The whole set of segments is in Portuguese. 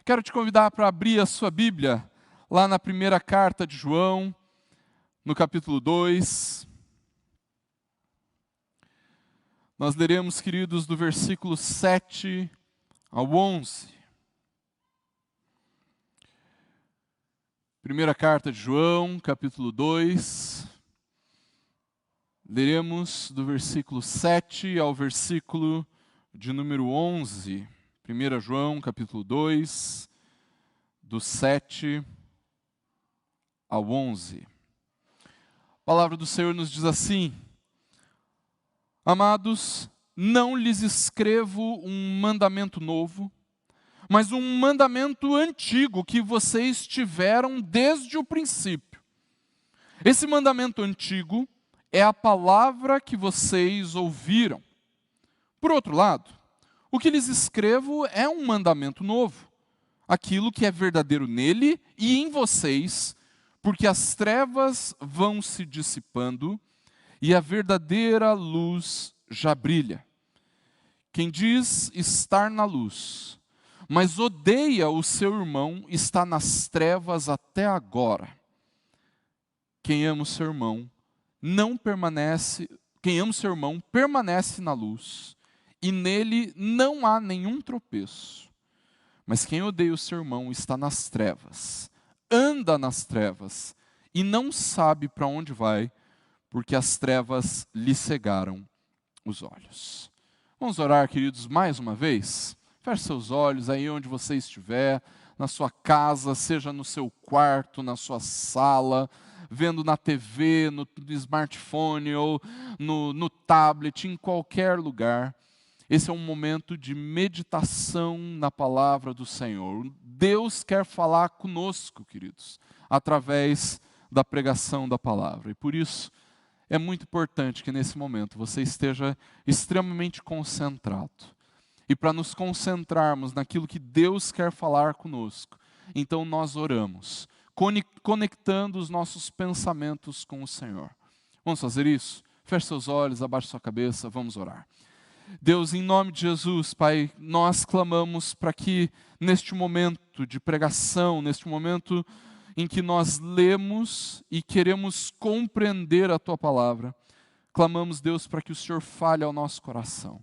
Quero te convidar para abrir a sua Bíblia, lá na primeira carta de João, no capítulo 2. Nós leremos, queridos, do versículo 7 ao 11. Primeira carta de João, capítulo 2. Leremos do versículo 7 ao versículo de número 11. 1 João, capítulo 2, do 7 ao 11. A palavra do Senhor nos diz assim: Amados, não lhes escrevo um mandamento novo, mas um mandamento antigo que vocês tiveram desde o princípio. Esse mandamento antigo é a palavra que vocês ouviram. Por outro lado, o que lhes escrevo é um mandamento novo, aquilo que é verdadeiro nele e em vocês, porque as trevas vão se dissipando e a verdadeira luz já brilha. Quem diz estar na luz, mas odeia o seu irmão, está nas trevas até agora. Quem ama o seu irmão permanece na luz, e nele não há nenhum tropeço. Mas quem odeia o seu irmão está nas trevas, anda nas trevas, e não sabe para onde vai, porque as trevas lhe cegaram os olhos. Vamos orar, queridos, mais uma vez? Feche seus olhos aí onde você estiver, na sua casa, seja no seu quarto, na sua sala, vendo na TV, no smartphone ou no tablet, em qualquer lugar. Esse é um momento de meditação na palavra do Senhor. Deus quer falar conosco, queridos, através da pregação da palavra. E por isso, é muito importante que nesse momento você esteja extremamente concentrado. E para nos concentrarmos naquilo que Deus quer falar conosco, então nós oramos, conectando os nossos pensamentos com o Senhor. Vamos fazer isso? Feche seus olhos, abaixe sua cabeça, vamos orar. Deus, em nome de Jesus, Pai, nós clamamos para que neste momento de pregação, neste momento em que nós lemos e queremos compreender a Tua palavra, clamamos, Deus, para que o Senhor fale ao nosso coração.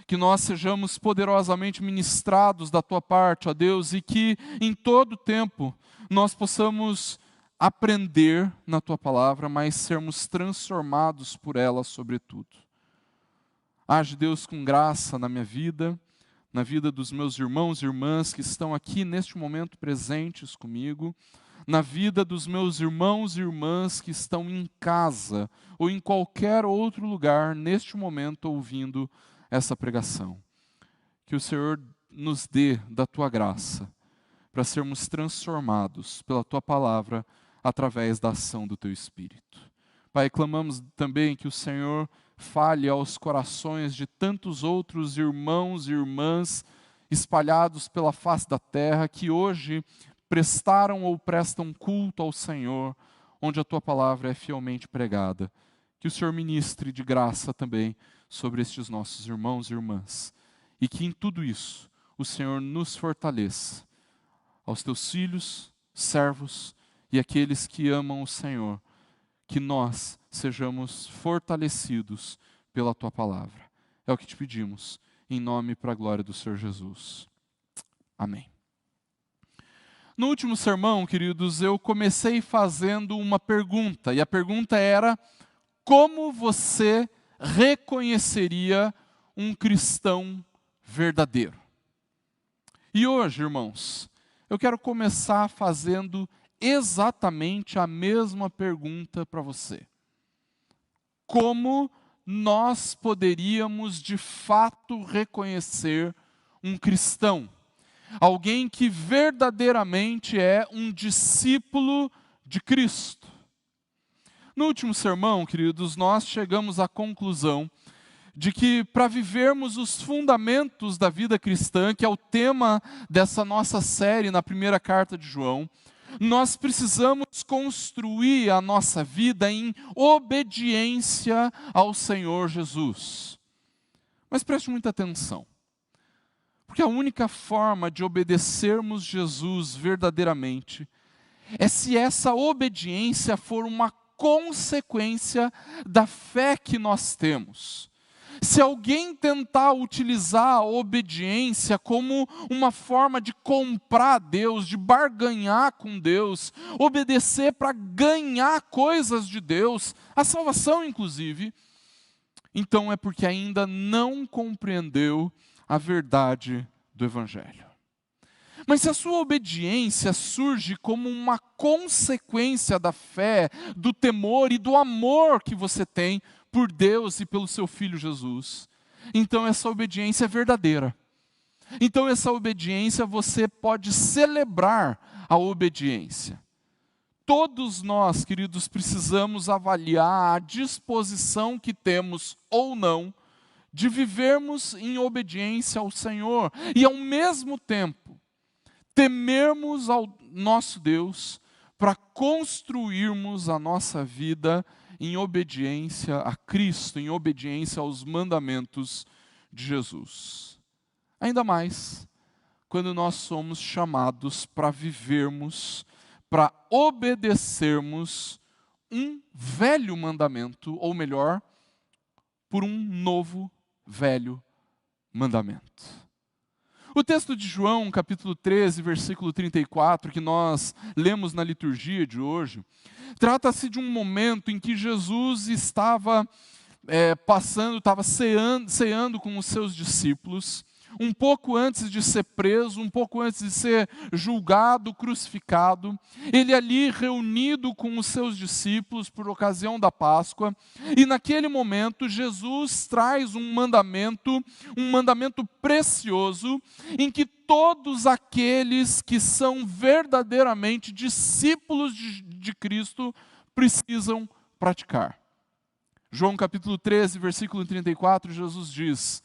Que nós sejamos poderosamente ministrados da Tua parte, ó Deus, e que em todo tempo nós possamos aprender na Tua palavra, mas sermos transformados por ela sobretudo. Age, Deus, com graça na minha vida, na vida dos meus irmãos e irmãs que estão aqui neste momento presentes comigo, na vida dos meus irmãos e irmãs que estão em casa ou em qualquer outro lugar neste momento ouvindo essa pregação. Que o Senhor nos dê da Tua graça para sermos transformados pela Tua palavra através da ação do Teu Espírito. Pai, clamamos também que o Senhor fale aos corações de tantos outros irmãos e irmãs espalhados pela face da terra que hoje prestaram ou prestam culto ao Senhor, onde a Tua palavra é fielmente pregada. Que o Senhor ministre de graça também sobre estes nossos irmãos e irmãs. E que em tudo isso o Senhor nos fortaleça. Aos Teus filhos, servos e aqueles que amam o Senhor, que nós sejamos fortalecidos pela Tua palavra. É o que te pedimos, em nome e para a glória do Senhor Jesus. Amém. No último sermão, queridos, eu comecei fazendo uma pergunta, e a pergunta era: como você reconheceria um cristão verdadeiro? E hoje, irmãos, eu quero começar fazendo exatamente a mesma pergunta para você. Como nós poderíamos de fato reconhecer um cristão? Alguém que verdadeiramente é um discípulo de Cristo. No último sermão, queridos, nós chegamos à conclusão de que para vivermos os fundamentos da vida cristã, que é o tema dessa nossa série na primeira carta de João, nós precisamos construir a nossa vida em obediência ao Senhor Jesus. Mas preste muita atenção. Porque a única forma de obedecermos Jesus verdadeiramente é se essa obediência for uma consequência da fé que nós temos. Se alguém tentar utilizar a obediência como uma forma de comprar Deus, de barganhar com Deus, obedecer para ganhar coisas de Deus, a salvação inclusive, então é porque ainda não compreendeu a verdade do Evangelho. Mas se a sua obediência surge como uma consequência da fé, do temor e do amor que você tem por Deus e pelo seu Filho Jesus, então essa obediência é verdadeira. Então essa obediência, você pode celebrar a obediência. Todos nós, queridos, precisamos avaliar a disposição que temos ou não de vivermos em obediência ao Senhor e ao mesmo tempo temermos ao nosso Deus para construirmos a nossa vida em obediência a Cristo, em obediência aos mandamentos de Jesus. Ainda mais quando nós somos chamados para vivermos, para obedecermos um velho mandamento, ou melhor, por um novo velho mandamento. O texto de João, capítulo 13, versículo 34, que nós lemos na liturgia de hoje, trata-se de um momento em que Jesus estava ceando com os seus discípulos, um pouco antes de ser preso, um pouco antes de ser julgado, crucificado. Ele ali reunido com os seus discípulos por ocasião da Páscoa, e naquele momento Jesus traz um mandamento precioso, em que todos aqueles que são verdadeiramente discípulos de Cristo precisam praticar. João capítulo 13, versículo 34, Jesus diz: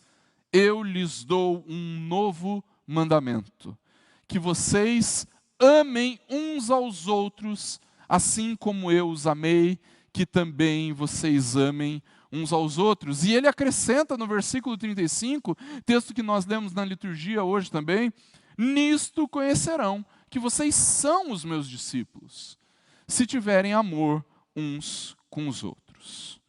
eu lhes dou um novo mandamento, que vocês amem uns aos outros, assim como eu os amei, que também vocês amem uns aos outros. E ele acrescenta no versículo 35, texto que nós lemos na liturgia hoje também: nisto conhecerão que vocês são os meus discípulos, se tiverem amor uns com os outros.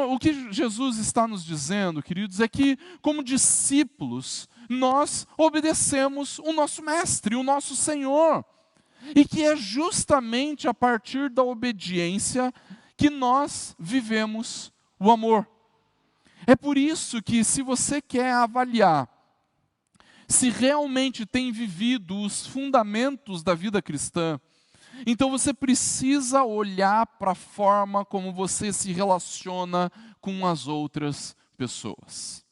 O que Jesus está nos dizendo, queridos, é que, como discípulos, nós obedecemos o nosso Mestre, o nosso Senhor, e que é justamente a partir da obediência que nós vivemos o amor. É por isso que, se você quer avaliar se realmente tem vivido os fundamentos da vida cristã, então você precisa olhar para a forma como você se relaciona com as outras pessoas.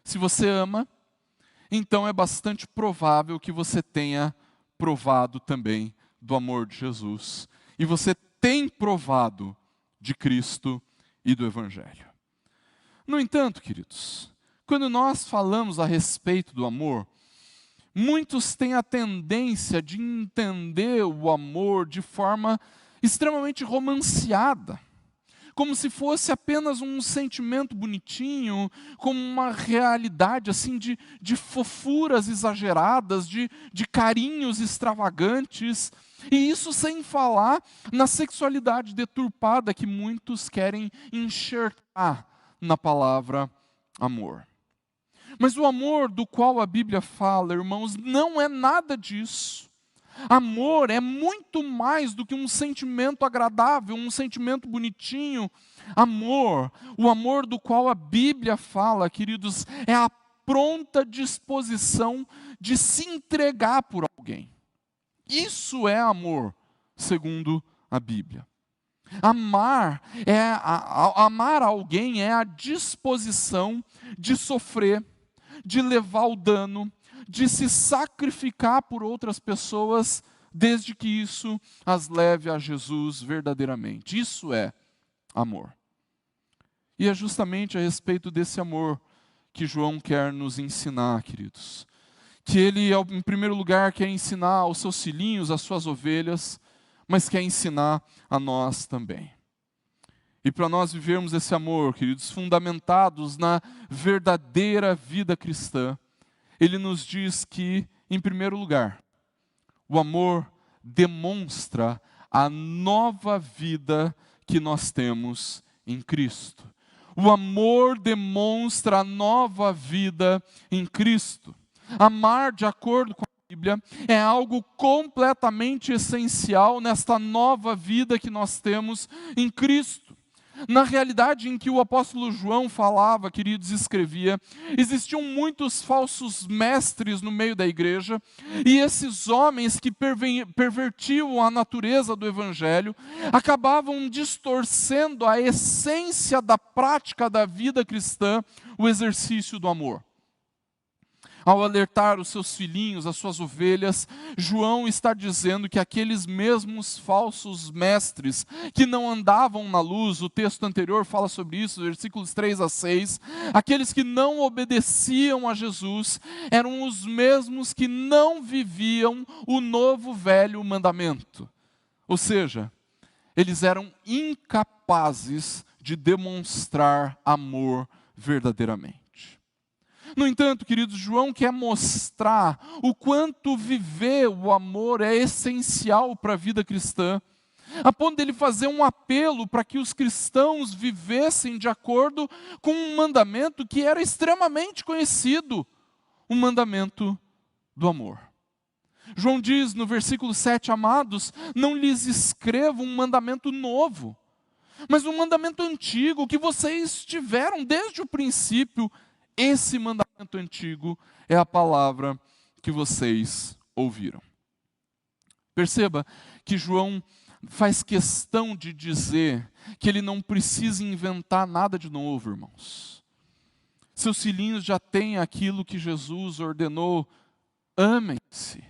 Se você ama, então é bastante provável que você tenha provado também do amor de Jesus. E você tem provado de Cristo e do Evangelho. No entanto, queridos, quando nós falamos a respeito do amor, muitos têm a tendência de entender o amor de forma extremamente romanceada, como se fosse apenas um sentimento bonitinho, como uma realidade assim de fofuras exageradas, de carinhos extravagantes, e isso sem falar na sexualidade deturpada que muitos querem enxertar na palavra amor. Mas o amor do qual a Bíblia fala, irmãos, não é nada disso. Amor é muito mais do que um sentimento agradável, um sentimento bonitinho. O amor do qual a Bíblia fala, queridos, é a pronta disposição de se entregar por alguém. Isso é amor, segundo a Bíblia. Amar alguém é a disposição de sofrer, de levar o dano, de se sacrificar por outras pessoas, desde que isso as leve a Jesus verdadeiramente. Isso é amor. E é justamente a respeito desse amor que João quer nos ensinar, queridos. Que ele, em primeiro lugar, quer ensinar aos seus filhinhos, às suas ovelhas, mas quer ensinar a nós também. E para nós vivermos esse amor, queridos, fundamentados na verdadeira vida cristã, ele nos diz que, em primeiro lugar, o amor demonstra a nova vida que nós temos em Cristo. O amor demonstra a nova vida em Cristo. Amar, de acordo com a Bíblia, é algo completamente essencial nesta nova vida que nós temos em Cristo. Na realidade em que o apóstolo João falava, queridos, escrevia, existiam muitos falsos mestres no meio da igreja, e esses homens que pervertiam a natureza do evangelho, acabavam distorcendo a essência da prática da vida cristã, o exercício do amor. Ao alertar os seus filhinhos, as suas ovelhas, João está dizendo que aqueles mesmos falsos mestres que não andavam na luz, o texto anterior fala sobre isso, versículos 3 a 6, aqueles que não obedeciam a Jesus, eram os mesmos que não viviam o novo velho mandamento. Ou seja, eles eram incapazes de demonstrar amor verdadeiramente. No entanto, queridos, João quer mostrar o quanto viver o amor é essencial para a vida cristã, a ponto dele fazer um apelo para que os cristãos vivessem de acordo com um mandamento que era extremamente conhecido, o mandamento do amor. João diz no versículo 7, amados, não lhes escrevo um mandamento novo, mas um mandamento antigo que vocês tiveram desde o princípio. Esse mandamento antigo é a palavra que vocês ouviram. Perceba que João faz questão de dizer que ele não precisa inventar nada de novo, irmãos. Seus filhinhos já têm aquilo que Jesus ordenou: amem-se,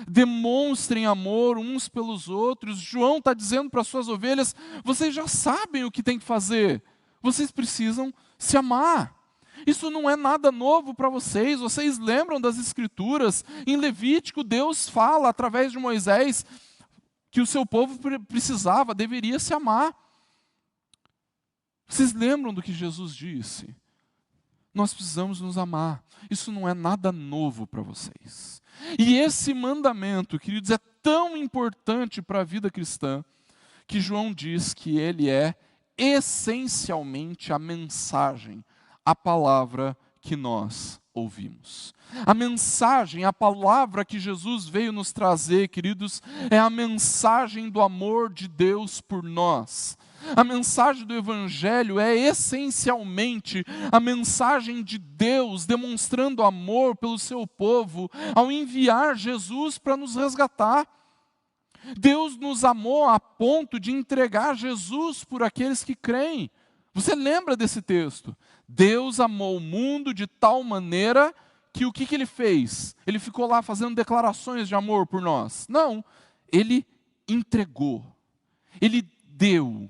demonstrem amor uns pelos outros. João está dizendo para as suas ovelhas: vocês já sabem o que tem que fazer, vocês precisam se amar. Isso não é nada novo para vocês. Vocês lembram das Escrituras? Em Levítico, Deus fala através de Moisés que o seu povo deveria se amar. Vocês lembram do que Jesus disse? Nós precisamos nos amar. Isso não é nada novo para vocês. E esse mandamento, queridos, é tão importante para a vida cristã que João diz que ele é essencialmente a mensagem, a palavra que nós ouvimos. A mensagem, a palavra que Jesus veio nos trazer, queridos, é a mensagem do amor de Deus por nós. A mensagem do Evangelho é essencialmente a mensagem de Deus demonstrando amor pelo seu povo ao enviar Jesus para nos resgatar. Deus nos amou a ponto de entregar Jesus por aqueles que creem. Você lembra desse texto? Deus amou o mundo de tal maneira que o que ele fez? Ele ficou lá fazendo declarações de amor por nós? Não, ele entregou, ele deu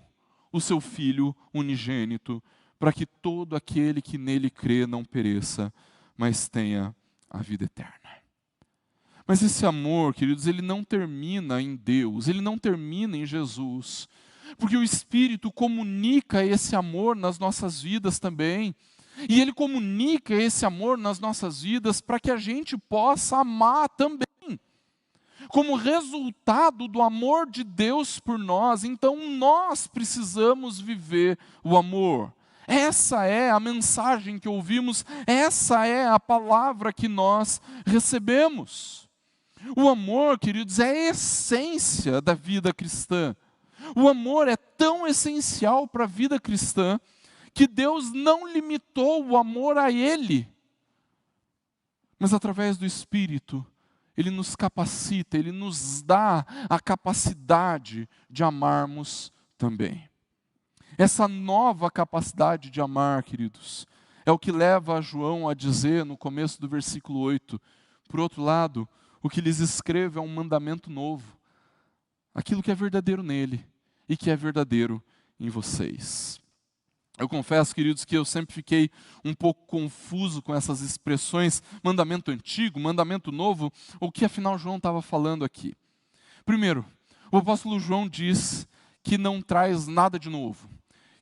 o seu Filho unigênito para que todo aquele que nele crê não pereça, mas tenha a vida eterna. Mas esse amor, queridos, ele não termina em Deus, ele não termina em Jesus, porque o Espírito comunica esse amor nas nossas vidas também. E Ele comunica esse amor nas nossas vidas para que a gente possa amar também. Como resultado do amor de Deus por nós, então nós precisamos viver o amor. Essa é a mensagem que ouvimos, essa é a palavra que nós recebemos. O amor, queridos, é a essência da vida cristã. O amor é tão essencial para a vida cristã que Deus não limitou o amor a Ele, mas através do Espírito, Ele nos capacita, Ele nos dá a capacidade de amarmos também. Essa nova capacidade de amar, queridos, é o que leva a João a dizer no começo do versículo 8, por outro lado, o que lhes escrevo é um mandamento novo, aquilo que é verdadeiro nele e que é verdadeiro em vocês. Eu confesso, queridos, que eu sempre fiquei um pouco confuso com essas expressões, mandamento antigo, mandamento novo, o que afinal João estava falando aqui. Primeiro, o apóstolo João diz que não traz nada de novo,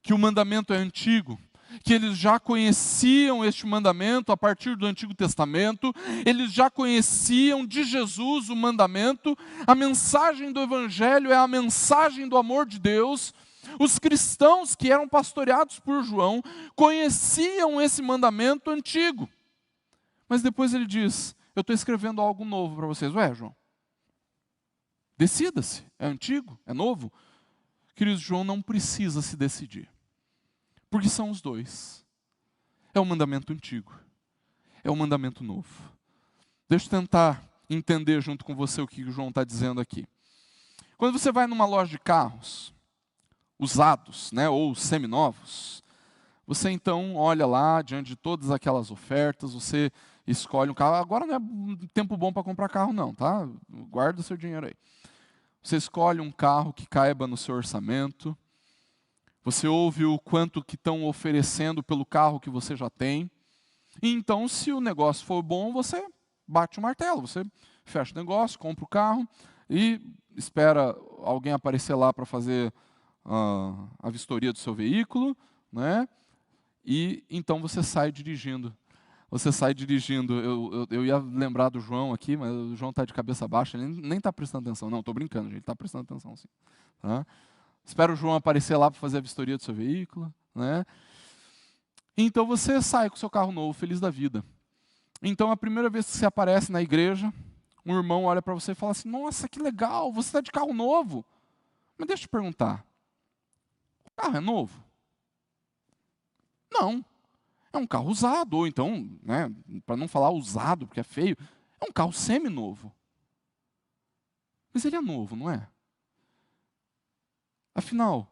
que o mandamento é antigo, que eles já conheciam este mandamento a partir do Antigo Testamento, eles já conheciam de Jesus o mandamento, a mensagem do Evangelho é a mensagem do amor de Deus. Os cristãos que eram pastoreados por João conheciam esse mandamento antigo. Mas depois ele diz, eu estou escrevendo algo novo para vocês. Ué, João, decida-se, é antigo, é novo? Queridos, João não precisa se decidir. Porque são os dois. É o mandamento antigo. É o mandamento novo. Deixa eu tentar entender junto com você o que o João está dizendo aqui. Quando você vai numa loja de carros, usados, né, ou seminovos, você então olha lá, diante de todas aquelas ofertas, você escolhe um carro. Agora não é tempo bom para comprar carro não, tá? Guarda o seu dinheiro aí. Você escolhe um carro que caiba no seu orçamento. Você ouve o quanto que estão oferecendo pelo carro que você já tem. E então, se o negócio for bom, você bate o martelo. Você fecha o negócio, compra o carro e espera alguém aparecer lá para fazer a vistoria do seu veículo, né? E então você sai dirigindo. Você sai dirigindo. Eu ia lembrar do João aqui, mas o João está de cabeça baixa, ele nem está prestando atenção. Não, estou brincando, gente, ele está prestando atenção sim. Tá? Espera o João aparecer lá para fazer a vistoria do seu veículo, né? Então você sai com o seu carro novo, feliz da vida. Então a primeira vez que você aparece na igreja, um irmão olha para você e fala assim, nossa, que legal, você está de carro novo. Mas deixa eu te perguntar, o carro é novo? Não, é um carro usado, ou então, né, para não falar usado, porque é feio, é um carro semi-novo. Mas ele é novo, não é? Afinal,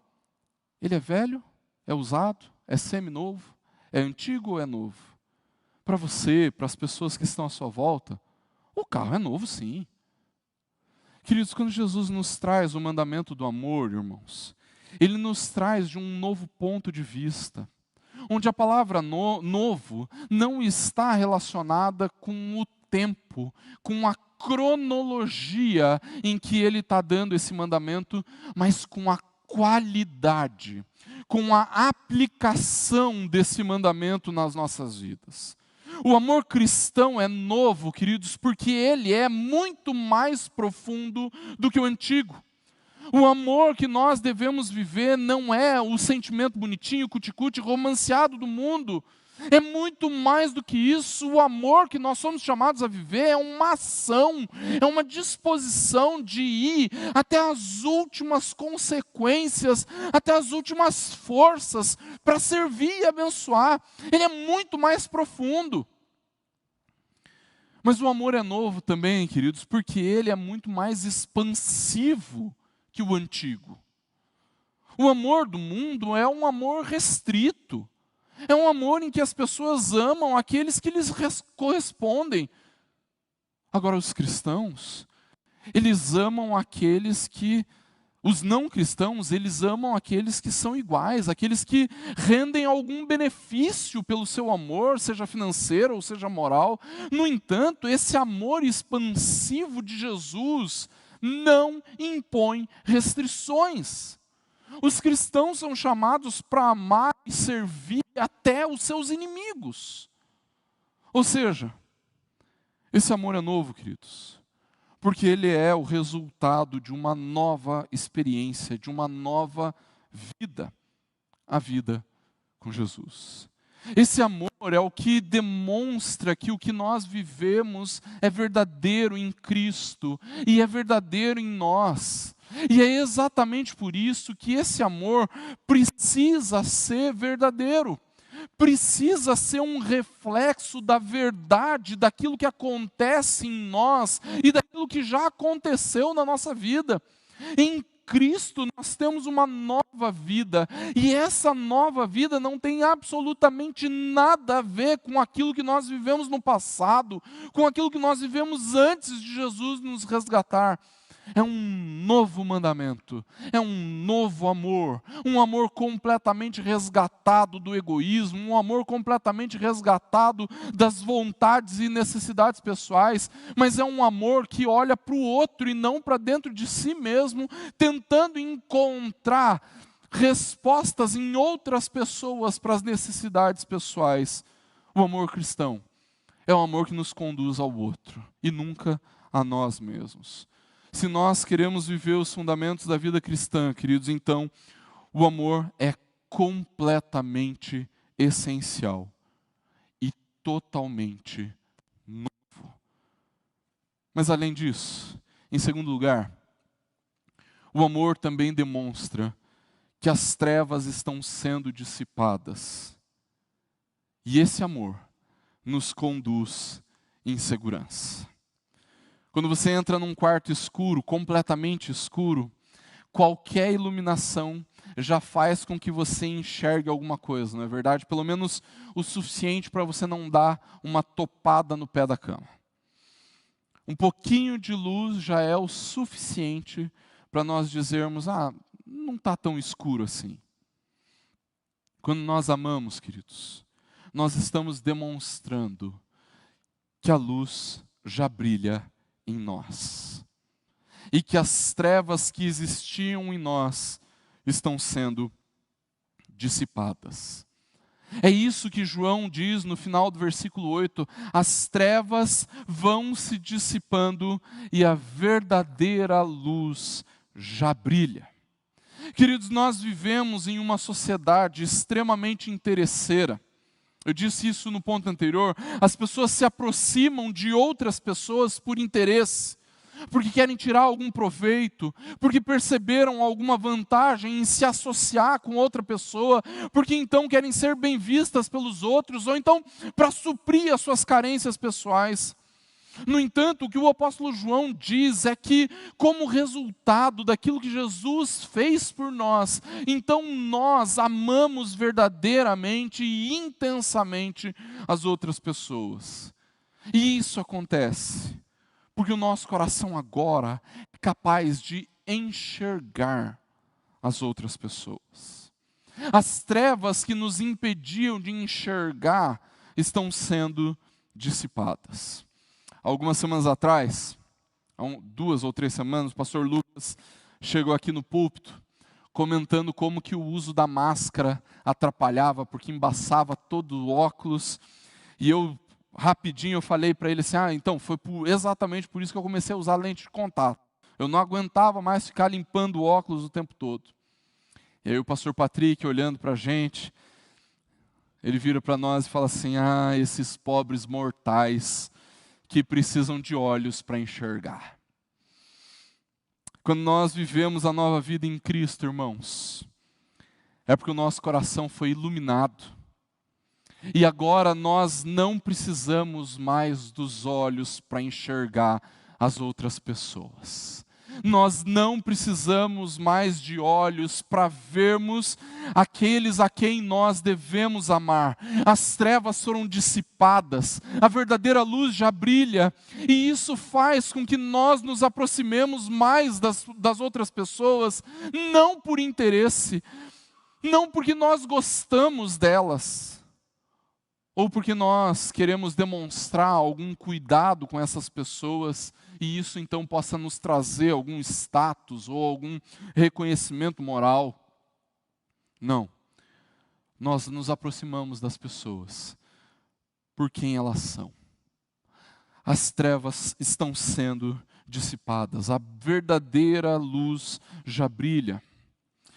ele é velho, é usado, é semi-novo, é antigo ou é novo? Para você, para as pessoas que estão à sua volta, o carro é novo sim. Queridos, quando Jesus nos traz o mandamento do amor, irmãos, Ele nos traz de um novo ponto de vista, onde a palavra novo não está relacionada com o tempo, com a cronologia em que Ele está dando esse mandamento, mas com a qualidade, com a aplicação desse mandamento nas nossas vidas. O amor cristão é novo, queridos, porque ele é muito mais profundo do que o antigo. O amor que nós devemos viver não é o sentimento bonitinho, cuticute, romanceado do mundo. É muito mais do que isso. O amor que nós somos chamados a viver é uma ação, é uma disposição de ir até as últimas consequências, até as últimas forças para servir e abençoar. Ele é muito mais profundo. Mas o amor é novo também, queridos, porque ele é muito mais expansivo que o antigo. O amor do mundo é um amor restrito. É um amor em que as pessoas amam aqueles que lhes correspondem. Agora, os cristãos, eles amam aqueles que... Os não cristãos, eles amam aqueles que são iguais, aqueles que rendem algum benefício pelo seu amor, seja financeiro ou seja moral. No entanto, esse amor expansivo de Jesus não impõe restrições. Os cristãos são chamados para amar e servir até os seus inimigos. Ou seja, esse amor é novo, queridos, porque ele é o resultado de uma nova experiência, de uma nova vida, a vida com Jesus. Esse amor é o que demonstra que o que nós vivemos é verdadeiro em Cristo e é verdadeiro em nós. E é exatamente por isso que esse amor precisa ser verdadeiro, precisa ser um reflexo da verdade, daquilo que acontece em nós e daquilo que já aconteceu na nossa vida. Em Cristo nós temos uma nova vida, e essa nova vida não tem absolutamente nada a ver com aquilo que nós vivemos no passado, com aquilo que nós vivemos antes de Jesus nos resgatar. É um novo mandamento, é um novo amor, um amor completamente resgatado do egoísmo, um amor completamente resgatado das vontades e necessidades pessoais, mas é um amor que olha para o outro e não para dentro de si mesmo, tentando encontrar respostas em outras pessoas para as necessidades pessoais. O amor cristão é um amor que nos conduz ao outro e nunca a nós mesmos. Se nós queremos viver os fundamentos da vida cristã, queridos, então o amor é completamente essencial e totalmente novo. Mas além disso, em segundo lugar, o amor também demonstra que as trevas estão sendo dissipadas. E esse amor nos conduz em segurança. Quando você entra num quarto escuro, completamente escuro, qualquer iluminação já faz com que você enxergue alguma coisa, não é verdade? Pelo menos o suficiente para você não dar uma topada no pé da cama. Um pouquinho de luz já é o suficiente para nós dizermos, não está tão escuro assim. Quando nós amamos, queridos, nós estamos demonstrando que a luz já brilha em nós. E que as trevas que existiam em nós estão sendo dissipadas. É isso que João diz no final do versículo 8, as trevas vão se dissipando e a verdadeira luz já brilha. Queridos, nós vivemos em uma sociedade extremamente interesseira. Eu disse isso no ponto anterior, as pessoas se aproximam de outras pessoas por interesse, porque querem tirar algum proveito, porque perceberam alguma vantagem em se associar com outra pessoa, porque então querem ser bem vistas pelos outros, ou então para suprir as suas carências pessoais. No entanto, o que o apóstolo João diz é que, como resultado daquilo que Jesus fez por nós, então nós amamos verdadeiramente e intensamente as outras pessoas. E isso acontece porque o nosso coração agora é capaz de enxergar as outras pessoas. As trevas que nos impediam de enxergar estão sendo dissipadas. Algumas semanas atrás, 2 ou 3 semanas, o pastor Lucas chegou aqui no púlpito comentando como que o uso da máscara atrapalhava, porque embaçava todo o óculos. E rapidinho eu falei para ele assim, então foi exatamente por isso que eu comecei a usar lente de contato. Eu não aguentava mais ficar limpando o óculos o tempo todo. E aí o pastor Patrick, olhando para a gente, ele vira para nós e fala assim, esses pobres mortais que precisam de olhos para enxergar. Quando nós vivemos a nova vida em Cristo, irmãos, é porque o nosso coração foi iluminado. E agora nós não precisamos mais dos olhos para enxergar as outras pessoas. Nós não precisamos mais de olhos para vermos aqueles a quem nós devemos amar. As trevas foram dissipadas, a verdadeira luz já brilha, e isso faz com que nós nos aproximemos mais das outras pessoas, não por interesse, não porque nós gostamos delas, ou porque nós queremos demonstrar algum cuidado com essas pessoas, e isso então possa nos trazer algum status ou algum reconhecimento moral. Não. Nós nos aproximamos das pessoas por quem elas são. As trevas estão sendo dissipadas, a verdadeira luz já brilha.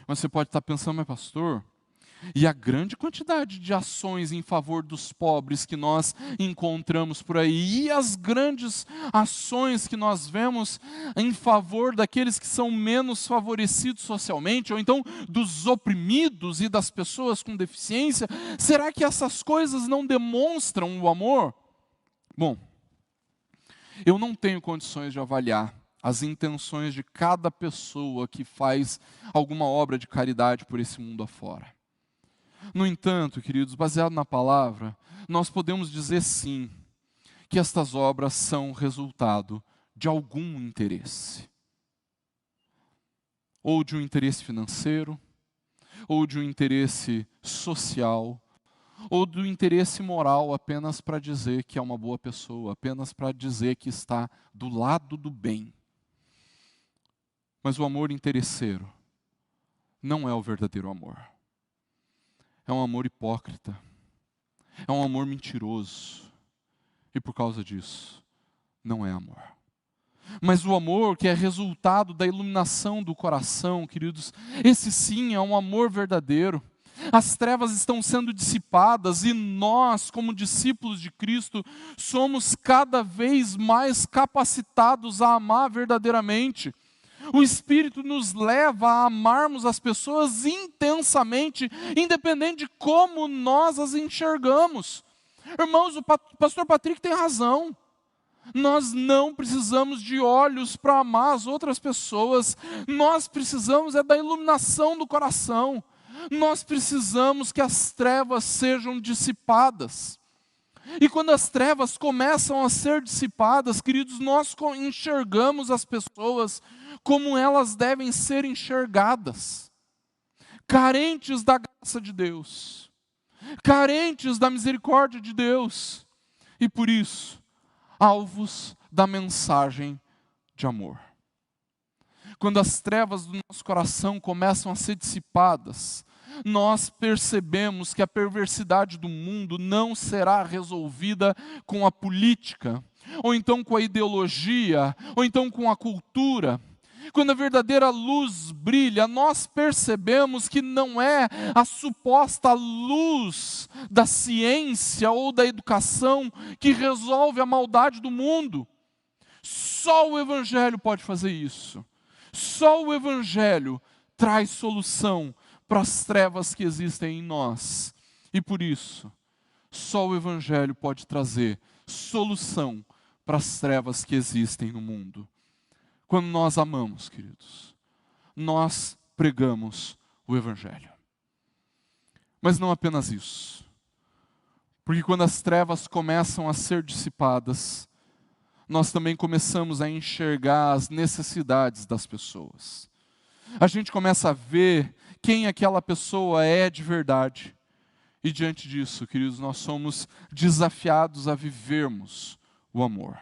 Mas você pode estar pensando, mas pastor, e a grande quantidade de ações em favor dos pobres que nós encontramos por aí, e as grandes ações que nós vemos em favor daqueles que são menos favorecidos socialmente, ou então dos oprimidos e das pessoas com deficiência, será que essas coisas não demonstram o amor? Bom, eu não tenho condições de avaliar as intenções de cada pessoa que faz alguma obra de caridade por esse mundo afora. No entanto, queridos, baseado na palavra, nós podemos dizer sim, que estas obras são resultado de algum interesse. Ou de um interesse financeiro, ou de um interesse social, ou do interesse moral apenas para dizer que é uma boa pessoa, apenas para dizer que está do lado do bem. Mas o amor interesseiro não é o verdadeiro amor. É um amor hipócrita. É um amor mentiroso. E por causa disso, não é amor. Mas o amor que é resultado da iluminação do coração, queridos, esse sim é um amor verdadeiro. As trevas estão sendo dissipadas e nós, como discípulos de Cristo, somos cada vez mais capacitados a amar verdadeiramente. O Espírito nos leva a amarmos as pessoas intensamente, independente de como nós as enxergamos. Irmãos, o pastor Patrick tem razão. Nós não precisamos de olhos para amar as outras pessoas. Nós precisamos da iluminação do coração. Nós precisamos que as trevas sejam dissipadas. E quando as trevas começam a ser dissipadas, queridos, nós enxergamos as pessoas como elas devem ser enxergadas. Carentes da graça de Deus. Carentes da misericórdia de Deus. E por isso, alvos da mensagem de amor. Quando as trevas do nosso coração começam a ser dissipadas, nós percebemos que a perversidade do mundo não será resolvida com a política, ou então com a ideologia, ou então com a cultura. Quando a verdadeira luz brilha, nós percebemos que não é a suposta luz da ciência ou da educação que resolve a maldade do mundo. Só o Evangelho pode fazer isso. Só o Evangelho traz solução para as trevas que existem em nós. E por isso, só o Evangelho pode trazer solução para as trevas que existem no mundo. Quando nós amamos, queridos, nós pregamos o Evangelho. Mas não apenas isso. Porque quando as trevas começam a ser dissipadas, nós também começamos a enxergar as necessidades das pessoas. A gente começa a ver quem aquela pessoa é de verdade. E diante disso, queridos, nós somos desafiados a vivermos o amor.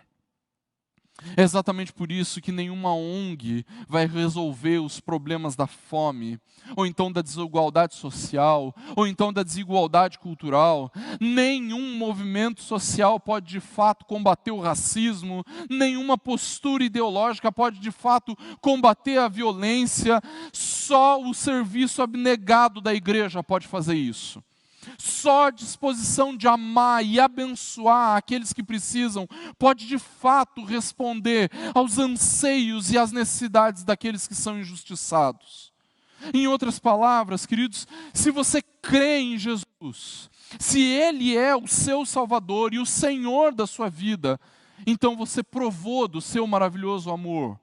É exatamente por isso que nenhuma ONG vai resolver os problemas da fome, ou então da desigualdade social, ou então da desigualdade cultural. Nenhum movimento social pode de fato combater o racismo, nenhuma postura ideológica pode de fato combater a violência. Só o serviço abnegado da igreja pode fazer isso. Só a disposição de amar e abençoar aqueles que precisam pode de fato responder aos anseios e às necessidades daqueles que são injustiçados. Em outras palavras, queridos, se você crê em Jesus, se Ele é o seu Salvador e o Senhor da sua vida, então você provou do seu maravilhoso amor.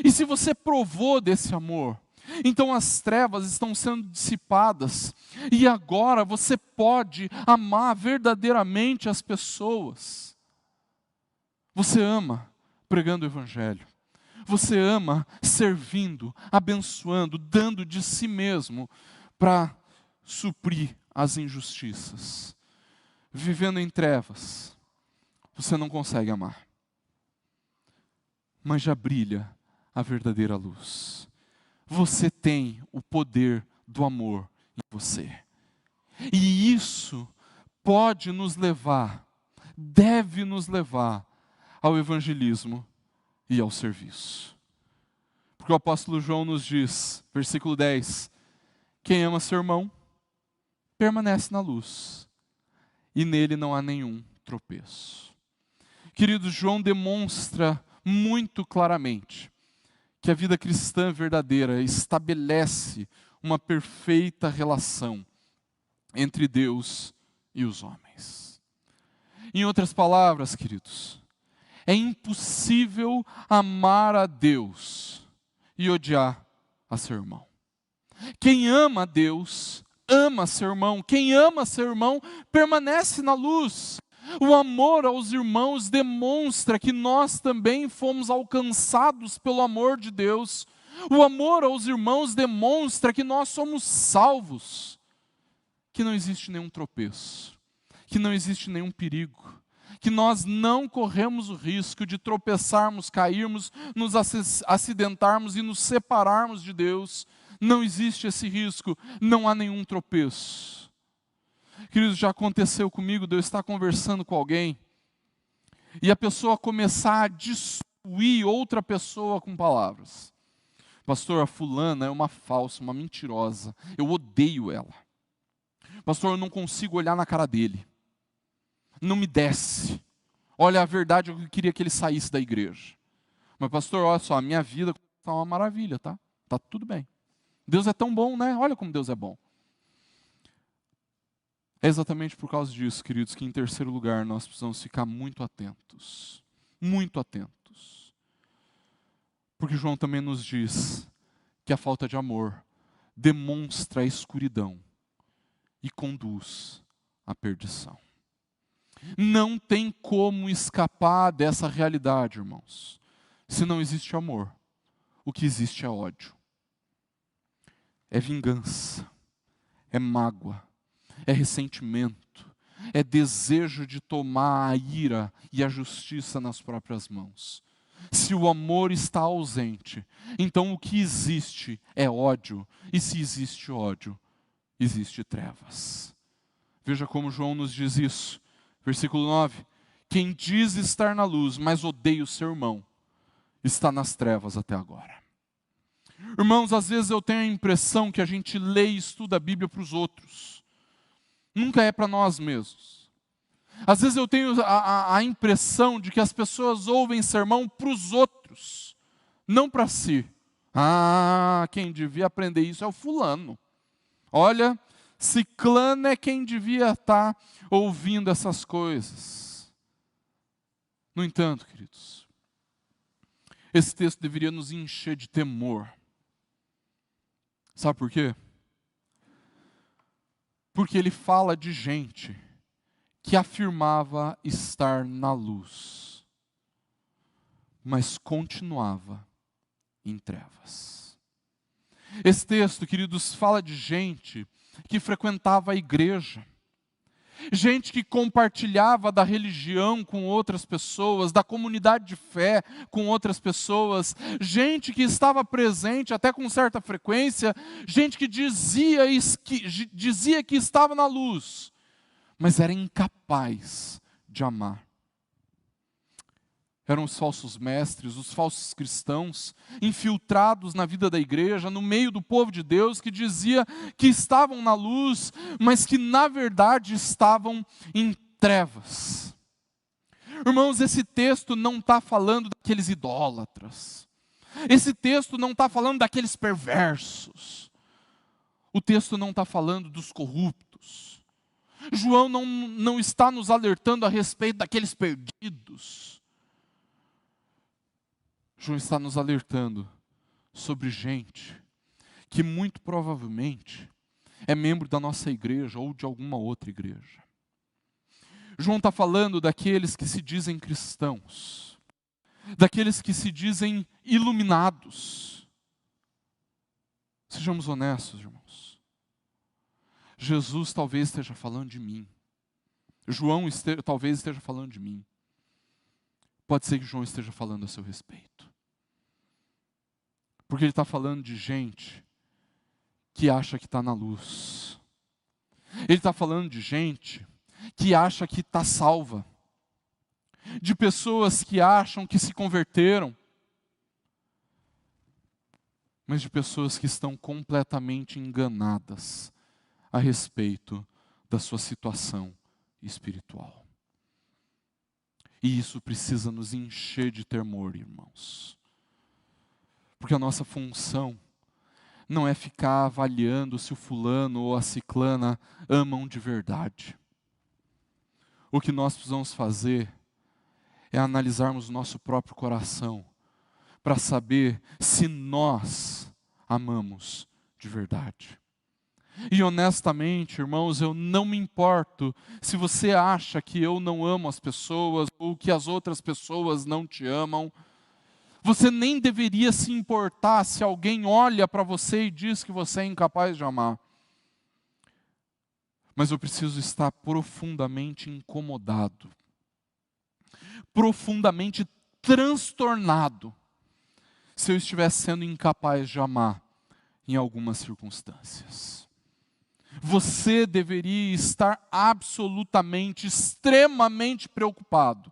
E se você provou desse amor, então as trevas estão sendo dissipadas e agora você pode amar verdadeiramente as pessoas. Você ama pregando o Evangelho. Você ama servindo, abençoando, dando de si mesmo para suprir as injustiças. Vivendo em trevas, você não consegue amar. Mas já brilha a verdadeira luz. Você tem o poder do amor em você. E isso pode nos levar, deve nos levar ao evangelismo e ao serviço. Porque o apóstolo João nos diz, versículo 10, quem ama seu irmão, permanece na luz, e nele não há nenhum tropeço. Queridos, João demonstra muito claramente que a vida cristã verdadeira estabelece uma perfeita relação entre Deus e os homens. Em outras palavras, queridos, é impossível amar a Deus e odiar a seu irmão. Quem ama a Deus, ama seu irmão. Quem ama seu irmão, permanece na luz. O amor aos irmãos demonstra que nós também fomos alcançados pelo amor de Deus. O amor aos irmãos demonstra que nós somos salvos, que não existe nenhum tropeço, que não existe nenhum perigo, que nós não corremos o risco de tropeçarmos, cairmos, nos acidentarmos e nos separarmos de Deus. não existe esse risco, não há nenhum tropeço. Queridos, já aconteceu comigo de eu estar conversando com alguém e a pessoa começar a destruir outra pessoa com palavras. Pastor, a fulana é uma falsa, uma mentirosa, eu odeio ela. Pastor, eu não consigo olhar na cara dele, não me desce. Olha, a verdade é que eu queria que ele saísse da igreja. Mas pastor, olha só, a minha vida está uma maravilha, tá? Tá tudo bem. Deus é tão bom, né? Olha como Deus é bom. É exatamente por causa disso, queridos, que em terceiro lugar nós precisamos ficar muito atentos. Muito atentos. Porque João também nos diz que a falta de amor demonstra a escuridão e conduz à perdição. Não tem como escapar dessa realidade, irmãos. Se não existe amor, o que existe é ódio. É vingança, é mágoa, é ressentimento, é desejo de tomar a ira e a justiça nas próprias mãos. Se o amor está ausente, então o que existe é ódio, e se existe ódio, existe trevas. Veja como João nos diz isso. Versículo 9. Quem diz estar na luz, mas odeia o seu irmão, está nas trevas até agora. Irmãos, às vezes eu tenho a impressão que a gente lê e estuda a Bíblia para os outros. Nunca é para nós mesmos. Às vezes eu tenho a impressão de que as pessoas ouvem sermão para os outros, não para si. Ah, quem devia aprender isso é o fulano. Olha, ciclano é quem devia estar ouvindo essas coisas. No entanto, queridos, esse texto deveria nos encher de temor. Sabe por quê? Porque ele fala de gente que afirmava estar na luz, mas continuava em trevas. Esse texto, queridos, fala de gente que frequentava a igreja, gente que compartilhava da religião com outras pessoas, da comunidade de fé com outras pessoas, gente que estava presente até com certa frequência, gente que dizia que estava na luz, mas era incapaz de amar. Eram os falsos mestres, os falsos cristãos, infiltrados na vida da igreja, no meio do povo de Deus, que dizia que estavam na luz, mas que na verdade estavam em trevas. Irmãos, esse texto não está falando daqueles idólatras. Esse texto não está falando daqueles perversos. O texto não está falando dos corruptos. João não está nos alertando a respeito daqueles perdidos. João está nos alertando sobre gente que muito provavelmente é membro da nossa igreja ou de alguma outra igreja. João está falando daqueles que se dizem cristãos, daqueles que se dizem iluminados. Sejamos honestos, irmãos. Jesus talvez esteja falando de mim. João talvez esteja falando de mim. Pode ser que João esteja falando a seu respeito. Porque ele está falando de gente que acha que está na luz. Ele está falando de gente que acha que está salva. De pessoas que acham que se converteram. Mas de pessoas que estão completamente enganadas a respeito da sua situação espiritual. E isso precisa nos encher de temor, irmãos. Porque a nossa função não é ficar avaliando se o fulano ou a ciclana amam de verdade. O que nós precisamos fazer é analisarmos o nosso próprio coração para saber se nós amamos de verdade. E honestamente, irmãos, eu não me importo se você acha que eu não amo as pessoas ou que as outras pessoas não te amam. Você nem deveria se importar se alguém olha para você e diz que você é incapaz de amar. Mas eu preciso estar profundamente incomodado, profundamente transtornado, se eu estivesse sendo incapaz de amar em algumas circunstâncias. Você deveria estar absolutamente, extremamente preocupado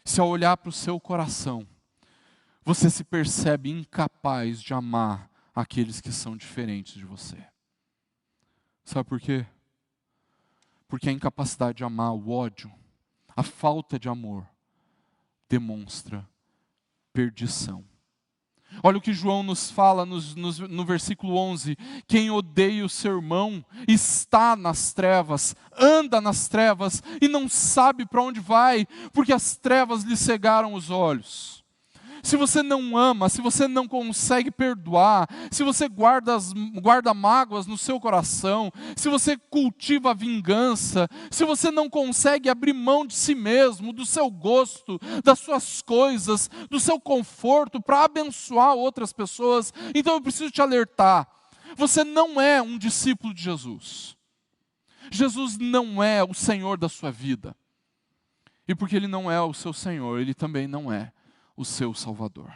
se, ao olhar para o seu coração, você se percebe incapaz de amar aqueles que são diferentes de você. Sabe por quê? Porque a incapacidade de amar, o ódio, a falta de amor, demonstra perdição. Olha o que João nos fala no versículo 11. Quem odeia o seu irmão está nas trevas, anda nas trevas e não sabe para onde vai, porque as trevas lhe cegaram os olhos. Se você não ama, se você não consegue perdoar, se você guarda mágoas no seu coração, se você cultiva a vingança, se você não consegue abrir mão de si mesmo, do seu gosto, das suas coisas, do seu conforto para abençoar outras pessoas, então eu preciso te alertar, você não é um discípulo de Jesus. Jesus não é o Senhor da sua vida. E porque Ele não é o seu Senhor, Ele também não é o seu Salvador.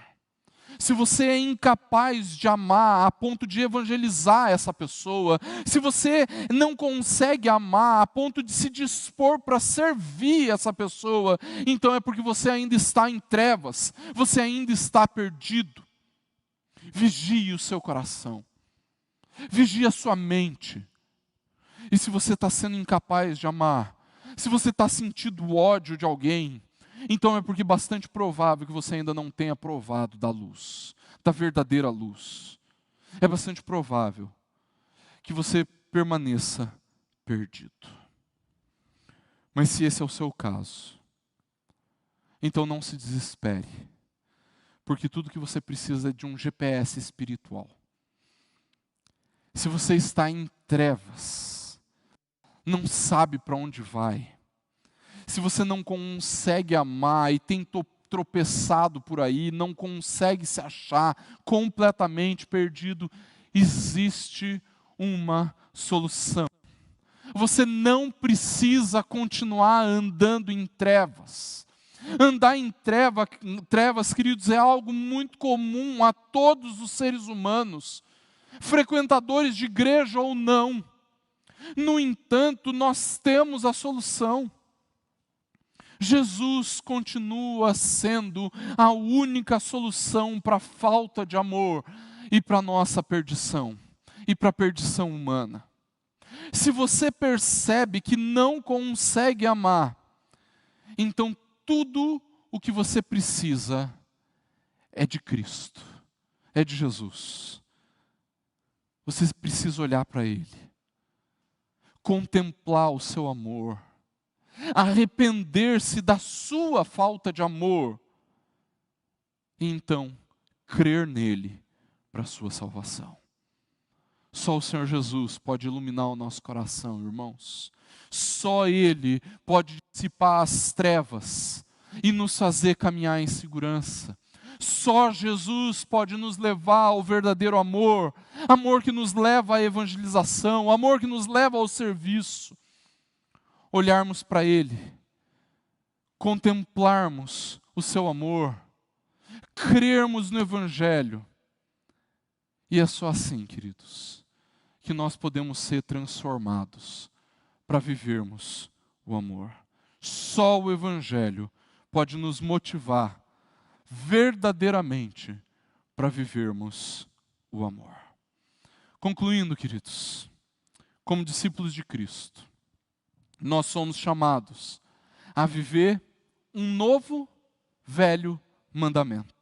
Se você é incapaz de amar a ponto de evangelizar essa pessoa, se você não consegue amar a ponto de se dispor para servir essa pessoa, então é porque você ainda está em trevas, você ainda está perdido. Vigie o seu coração, vigie a sua mente. E se você está sendo incapaz de amar, se você está sentindo ódio de alguém, então é porque é bastante provável que você ainda não tenha provado da luz, da verdadeira luz. É bastante provável que você permaneça perdido. Mas se esse é o seu caso, então não se desespere, porque tudo que você precisa é de um GPS espiritual. Se você está em trevas, não sabe para onde vai, se você não consegue amar e tem tropeçado por aí, não consegue se achar completamente perdido, existe uma solução. Você não precisa continuar andando em trevas. Andar em trevas, queridos, é algo muito comum a todos os seres humanos, frequentadores de igreja ou não. No entanto, nós temos a solução. Jesus continua sendo a única solução para a falta de amor e para a nossa perdição, e para a perdição humana. Se você percebe que não consegue amar, então tudo o que você precisa é de Cristo, é de Jesus. Você precisa olhar para Ele, contemplar o seu amor, arrepender-se da sua falta de amor, e então crer nele para a sua salvação. Só o Senhor Jesus pode iluminar o nosso coração, irmãos. Só Ele pode dissipar as trevas e nos fazer caminhar em segurança. Só Jesus pode nos levar ao verdadeiro amor, amor que nos leva à evangelização, amor que nos leva ao serviço. Olharmos para Ele, contemplarmos o seu amor, crermos no Evangelho. E é só assim, queridos, que nós podemos ser transformados para vivermos o amor. Só o Evangelho pode nos motivar verdadeiramente para vivermos o amor. Concluindo, queridos, como discípulos de Cristo, nós somos chamados a viver um novo, velho mandamento.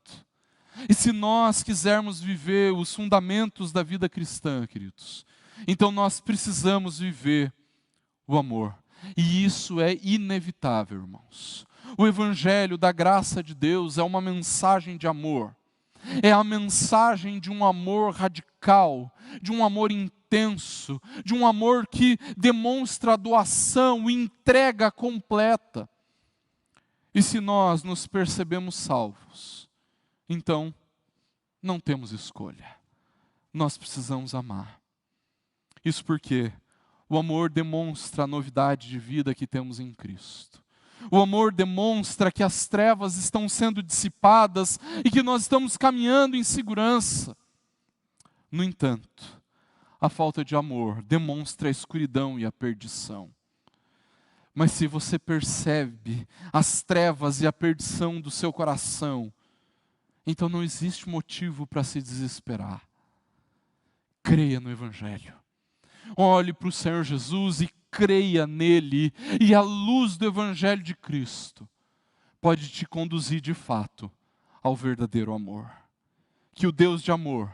E se nós quisermos viver os fundamentos da vida cristã, queridos, então nós precisamos viver o amor. E isso é inevitável, irmãos. O Evangelho da graça de Deus é uma mensagem de amor. É a mensagem de um amor radical, de um amor intenso, de um amor que demonstra doação e entrega completa. E se nós nos percebemos salvos, então não temos escolha. Nós precisamos amar. Isso porque o amor demonstra a novidade de vida que temos em Cristo. O amor demonstra que as trevas estão sendo dissipadas e que nós estamos caminhando em segurança. No entanto, a falta de amor demonstra a escuridão e a perdição. Mas se você percebe as trevas e a perdição do seu coração, então não existe motivo para se desesperar. Creia no Evangelho. Olhe para o Senhor Jesus e creia nele, e a luz do Evangelho de Cristo pode te conduzir de fato ao verdadeiro amor. Que o Deus de amor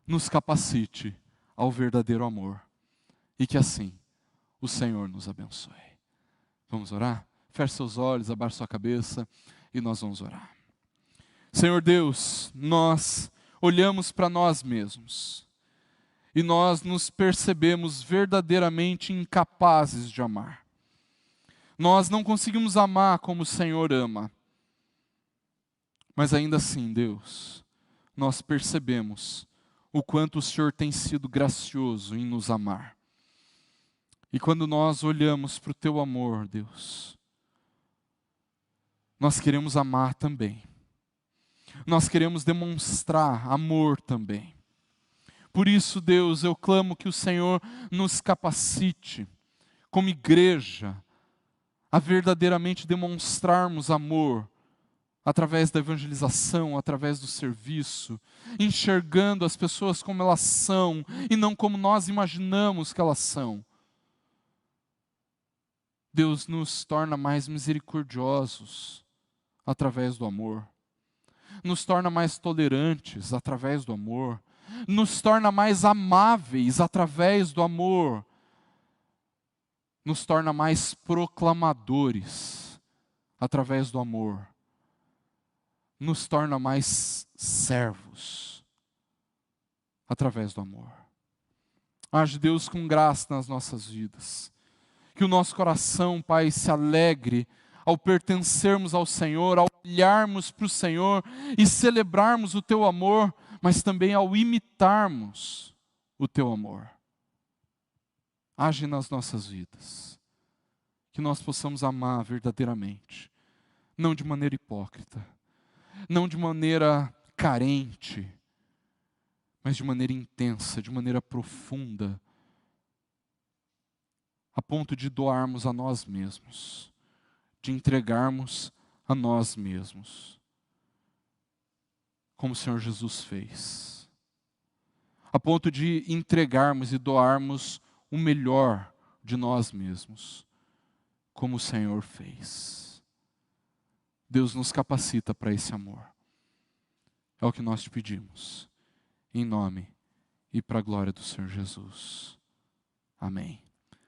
nos capacite ao verdadeiro amor, e que assim o Senhor nos abençoe. Vamos orar? Feche seus olhos, abaixe sua cabeça e nós vamos orar. Senhor Deus, nós olhamos para nós mesmos e nós nos percebemos verdadeiramente incapazes de amar. Nós não conseguimos amar como o Senhor ama. Mas ainda assim, Deus, nós percebemos o quanto o Senhor tem sido gracioso em nos amar. E quando nós olhamos para o Teu amor, Deus, nós queremos amar também. Nós queremos demonstrar amor também. Por isso, Deus, eu clamo que o Senhor nos capacite, como igreja, a verdadeiramente demonstrarmos amor, através da evangelização, através do serviço, enxergando as pessoas como elas são, e não como nós imaginamos que elas são. Deus nos torna mais misericordiosos, através do amor. Nos torna mais tolerantes, através do amor. Nos torna mais amáveis, através do amor. Nos torna mais proclamadores, através do amor. Nos torna mais servos, através do amor. Age Deus com graça nas nossas vidas. Que o nosso coração, Pai, se alegre ao pertencermos ao Senhor, ao olharmos para o Senhor e celebrarmos o Teu amor, mas também ao imitarmos o Teu amor. Age nas nossas vidas. Que nós possamos amar verdadeiramente, não de maneira hipócrita, não de maneira carente, mas de maneira intensa, de maneira profunda, a ponto de doarmos a nós mesmos, de entregarmos a nós mesmos, como o Senhor Jesus fez, a ponto de entregarmos e doarmos o melhor de nós mesmos, como o Senhor fez. Deus nos capacita para esse amor. É o que nós te pedimos, em nome e para a glória do Senhor Jesus. Amém.